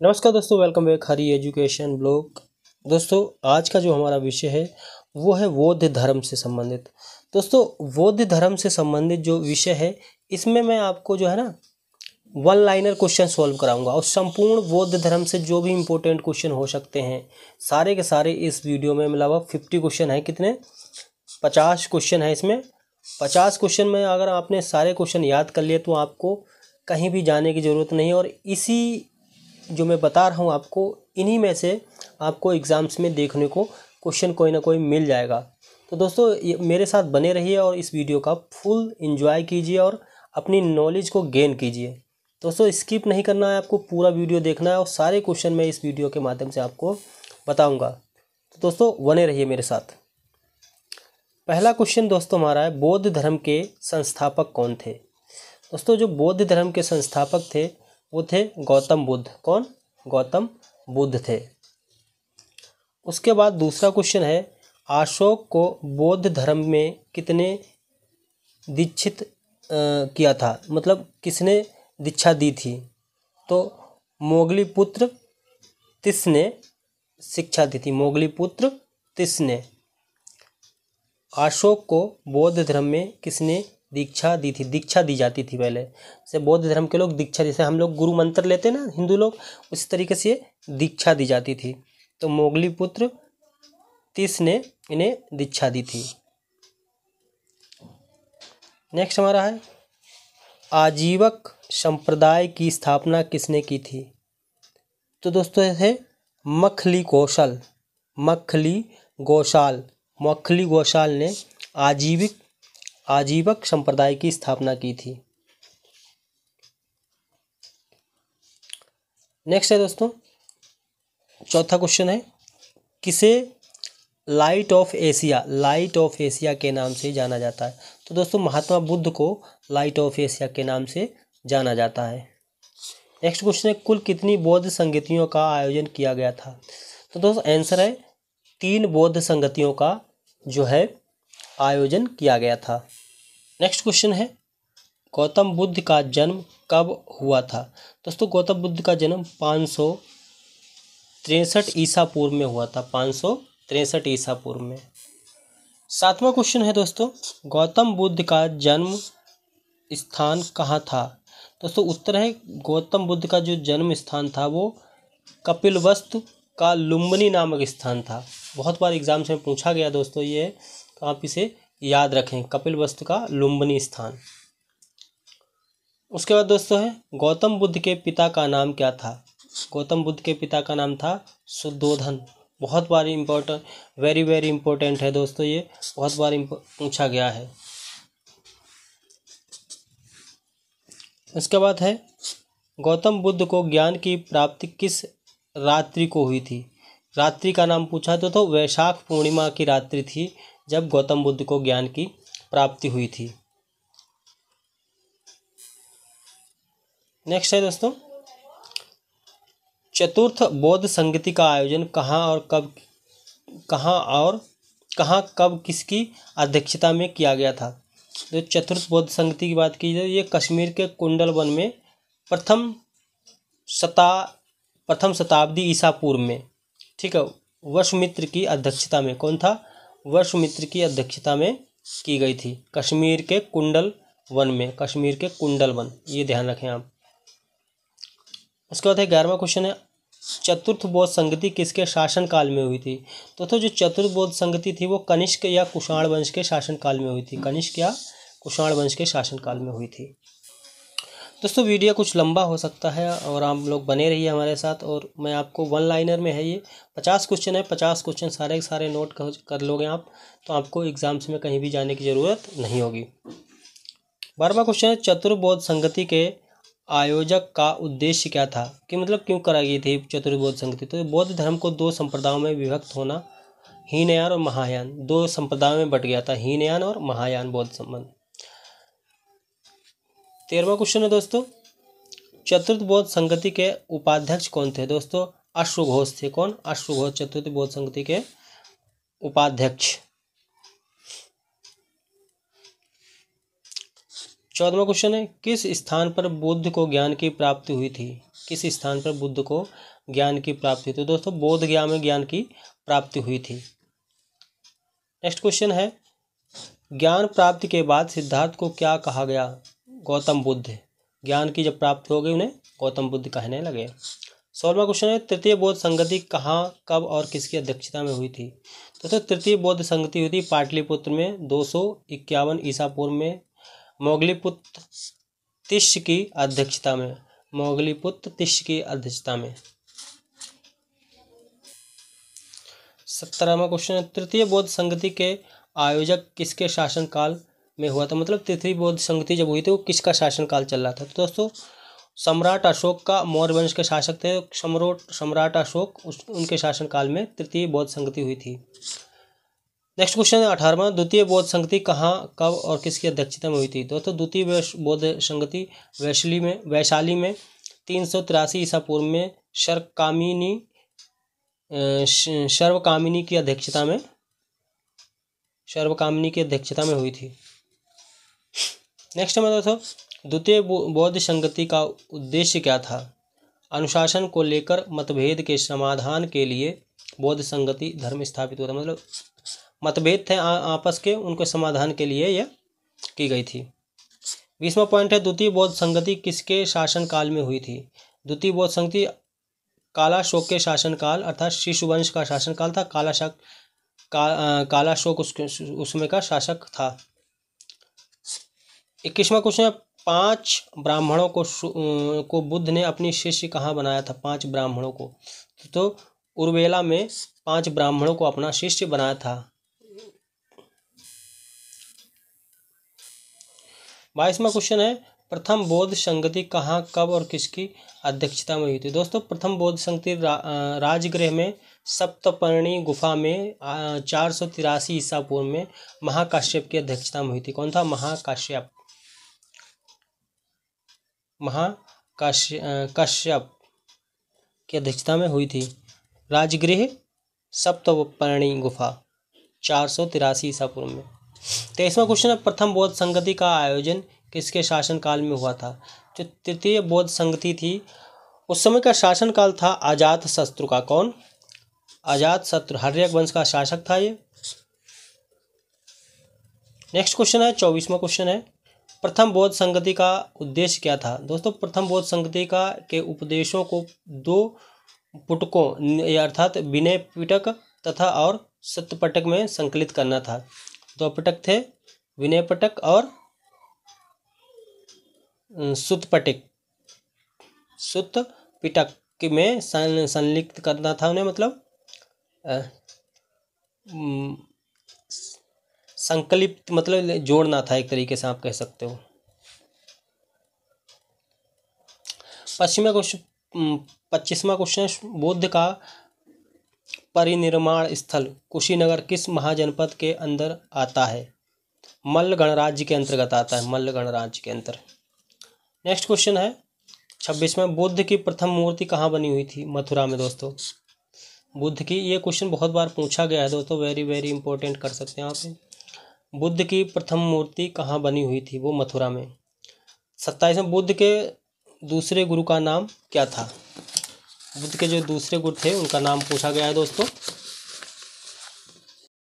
नमस्कार दोस्तों, welcome back हरी education blog. दोस्तों, आज का जो हमारा विषय है वो है बौद्ध धर्म से संबंधित। दोस्तों, बौद्ध धर्म से संबंधित जो विषय है इसमें मैं आपको जो है ना वन लाइनर क्वेश्चन सॉल्व कराऊंगा और संपूर्ण बौद्ध धर्म से जो भी इम्पोर्टेंट क्वेश्चन हो सकते हैं सारे के सारे इस वीडियो में मिला 50 क्वेश्चन है। कितने? 50 क्वेश्चन है इसमें। 50 क्वेश्चन में अगर आपने सारे क्वेश्चन याद कर लिए तो आपको कहीं भी जाने की ज़रूरत नहीं है और इसी जो मैं बता रहा हूँ आपको इन्हीं में से आपको एग्ज़ाम्स में देखने को क्वेश्चन कोई ना कोई मिल जाएगा। तो दोस्तों, मेरे साथ बने रहिए और इस वीडियो का फुल एंजॉय कीजिए और अपनी नॉलेज को गेन कीजिए। दोस्तों, स्किप नहीं करना है, आपको पूरा वीडियो देखना है और सारे क्वेश्चन मैं इस वीडियो के माध्यम से आपको बताऊँगा। तो दोस्तों, बने रहिए मेरे साथ। पहला क्वेश्चन दोस्तों हमारा है, बौद्ध धर्म के संस्थापक कौन थे? दोस्तों, जो बौद्ध धर्म के संस्थापक थे वो थे गौतम बुद्ध। कौन? गौतम बुद्ध थे। उसके बाद दूसरा क्वेश्चन है, अशोक को बौद्ध धर्म में कितने दीक्षित किया था, मतलब किसने दीक्षा दी थी? तो मोगलीपुत्र तिस ने शिक्षा दी थी। मोगलीपुत्र तिस ने। अशोक को बौद्ध धर्म में किसने दीक्षा दी थी? दीक्षा दी जाती थी पहले। जैसे बौद्ध धर्म के लोग दीक्षा, जैसे हम लोग गुरु मंत्र लेते हैं ना हिंदू लोग, उसी तरीके से दीक्षा दी जाती थी। तो मोगलीपुत्र तिस ने इन्हें दीक्षा दी थी। नेक्स्ट हमारा है, आजीवक संप्रदाय की स्थापना किसने की थी? तो दोस्तों है मखली कौशल। मखली गोशाल ने आजीवक संप्रदाय की स्थापना की थी। नेक्स्ट है दोस्तों, चौथा क्वेश्चन है, किसे लाइट ऑफ एशिया के नाम से जाना जाता है? तो दोस्तों, महात्मा बुद्ध को लाइट ऑफ एशिया के नाम से जाना जाता है। नेक्स्ट क्वेश्चन है, कुल कितनी बौद्ध संगतियों का आयोजन किया गया था? तो दोस्तों आंसर है 3 बौद्ध संगतियों का जो है आयोजन किया गया था। नेक्स्ट क्वेश्चन है, गौतम बुद्ध का जन्म कब हुआ था? दोस्तों, गौतम बुद्ध का जन्म 563 ईसा पूर्व में हुआ था। 563 ईसा पूर्व में। 7वां क्वेश्चन है दोस्तों, गौतम बुद्ध का जन्म स्थान कहाँ था? दोस्तों उत्तर है, गौतम बुद्ध का जो जन्म स्थान था वो कपिलवस्तु का लुम्बिनी नामक स्थान था। बहुत बार एग्जाम्स में पूछा गया दोस्तों ये, तो आप इसे याद रखें, कपिलवस्तु का लुम्बिनी स्थान। उसके बाद दोस्तों है, गौतम बुद्ध के पिता का नाम क्या था? गौतम बुद्ध के पिता का नाम था शुद्धोधन। बहुत बार इम्पोर्टेंट, वेरी वेरी इंपॉर्टेंट है दोस्तों, ये बहुत बार पूछा गया है। उसके बाद है, गौतम बुद्ध को ज्ञान की प्राप्ति किस रात्रि को हुई थी? रात्रि का नाम पूछा तो वैशाख पूर्णिमा की रात्रि थी जब गौतम बुद्ध को ज्ञान की प्राप्ति हुई थी। नेक्स्ट है दोस्तों, चतुर्थ बौद्ध संगति का आयोजन कहाँ कब किसकी अध्यक्षता में किया गया था? तो चतुर्थ बौद्ध संगति की बात की जाए, ये कश्मीर के कुंडल वन में प्रथम शताब्दी ईसा पूर्व में, ठीक है, वशमित्र की अध्यक्षता में। कौन था? वशमित्र की अध्यक्षता में की गई थी, कश्मीर के कुंडल वन में। कश्मीर के कुंडल वन, ये ध्यान रखें आप। उसके बाद है 11वां क्वेश्चन है, चतुर्थ बौद्ध संगति किसके शासन काल में हुई थी? तो जो चतुर्थ बौद्ध संगति थी वो कनिष्क या कुषाण वंश के शासन काल में हुई थी। कनिष्क या कुषाण वंश के शासन काल में हुई थी। दोस्तों, वीडियो कुछ लंबा हो सकता है और आप लोग बने रहिए हमारे साथ। और मैं आपको वन लाइनर में है, ये 50 क्वेश्चन है। 50 क्वेश्चन सारे के सारे नोट कर लोगे आप, तो आपको एग्जाम्स में कहीं भी जाने की ज़रूरत नहीं होगी। 12वां क्वेश्चन है, चतुर्बौद्ध संगति के आयोजक का उद्देश्य क्या था? कि मतलब क्यों कराई गई थी चतुर्बौद्ध संगति? तो बौद्ध धर्म को 2 संप्रदायों में विभक्त होना, हीनयान और महायान, 2 संप्रदायों में बट गया था, हीनयान और महायान बौद्ध संबंध। 13वां क्वेश्चन है दोस्तों, चतुर्थ बौद्ध संगति के उपाध्यक्ष कौन थे? दोस्तों अश्वघोष थे। कौन? अश्वघोष चतुर्थ बौद्ध संगति के उपाध्यक्ष। 14वां क्वेश्चन है, किस स्थान पर बुद्ध को ज्ञान की प्राप्ति हुई थी? किस स्थान पर बुद्ध को ज्ञान की प्राप्ति हुई? तो दोस्तों बोध गया में ज्ञान की प्राप्ति हुई थी। नेक्स्ट क्वेश्चन है, ज्ञान प्राप्ति के बाद सिद्धार्थ को क्या कहा गया? गौतम बुद्ध। ज्ञान की जब प्राप्ति हो गई उन्हें गौतम बुद्ध कहने लगे। 16वां क्वेश्चन है, तृतीय बौद्ध संगति कहाँ, कब और किसकी अध्यक्षता में हुई थी? तो तृतीय बौद्ध संगति हुई थी पाटलिपुत्र में 251 ईसा पूर्व में, मोगलीपुत्र तिष्य की अध्यक्षता में। मोगलीपुत्र तिष्य की अध्यक्षता में। 17वां क्वेश्चन है, तृतीय बौद्ध संगति के आयोजक किसके शासनकाल में हुआ था? मतलब तृतीय बौद्ध संगति जब हुई थी वो किसका शासनकाल चल रहा था? तो दोस्तों सम्राट अशोक का, मौर्य वंश के शासक थे सम्राट अशोक, उनके शासनकाल में तृतीय बौद्ध संगति हुई थी। नेक्स्ट क्वेश्चन है 18वां, द्वितीय बौद्ध संगति कहाँ, कब और किसकी अध्यक्षता में हुई थी? दोस्तों द्वितीय बौद्ध संगति वैशाली में 383 ईसा पूर्व में सर्वकामिनी की अध्यक्षता में हुई थी। नेक्स्ट में दोस्तों द्वितीय बौद्ध संगति का उद्देश्य क्या था? अनुशासन को लेकर मतभेद के समाधान के लिए बौद्ध संगति धर्म स्थापित हुआ था। मतलब मतभेद थे आपस के, उनके समाधान के लिए यह की गई थी। 20वां पॉइंट है, द्वितीय बौद्ध संगति किसके शासनकाल में हुई थी? द्वितीय बौद्ध संगति कालाशोक के शासनकाल अर्थात शिशु वंश का शासनकाल था। कालाशोक उसमें का शासक था। 21वां क्वेश्चन है, 5 ब्राह्मणों को बुद्ध ने अपनी शिष्य कहाँ बनाया था? 5 ब्राह्मणों को तो उर्वेला में 5 ब्राह्मणों को अपना शिष्य बनाया था। 22वां क्वेश्चन है, प्रथम बौद्ध संगति कहाँ, कब और किसकी अध्यक्षता में हुई थी? दोस्तों प्रथम बौद्ध संगति राजगृह में सप्तपर्णी गुफा में 483 ईसा पूर्व में महाकाश्यप की अध्यक्षता में हुई थी। कौन था? महाकाश्यप की अध्यक्षता में हुई थी। राजगृह सप्तपर्णी गुफा 483 ईसा पूर्व में। 23वां क्वेश्चन है, प्रथम बौद्ध संगति का आयोजन किसके शासनकाल में हुआ था? जो तृतीय बौद्ध संगति थी उस समय का शासनकाल था अजातशत्रु का। कौन? अजातशत्रु, हर्यक वंश का शासक था ये। नेक्स्ट क्वेश्चन है 24वां क्वेश्चन है, प्रथम बौद्ध संगति का उद्देश्य क्या था? दोस्तों प्रथम बौद्ध संगति के उपदेशों को 2 पुटकों अर्थात विनय पिटक तथा और सत्यपिटक में संकलित करना था। 2 पिटक थे, विनय पिटक और सुत्त पिटक में संलिप्त करना था उन्हें, मतलब संकलित मतलब जोड़ना था, एक तरीके से आप कह सकते हो। 25वां क्वेश्चन, बुद्ध का परिनिर्माण स्थल कुशीनगर किस महाजनपद के अंदर आता है? मल्ल गणराज्य के अंतर्गत आता है, मल्ल गणराज्य के अंतर। नेक्स्ट क्वेश्चन है 26वां, बुद्ध की प्रथम मूर्ति कहाँ बनी हुई थी? मथुरा में। दोस्तों बुद्ध की, ये क्वेश्चन बहुत बार पूछा गया है दोस्तों, वेरी वेरी इंपॉर्टेंट कर सकते हैं आप। बुद्ध की प्रथम मूर्ति कहाँ बनी हुई थी? वो मथुरा में। 27वां, बुद्ध के दूसरे गुरु का नाम क्या था? बुद्ध के जो दूसरे गुरु थे उनका नाम पूछा गया है दोस्तों।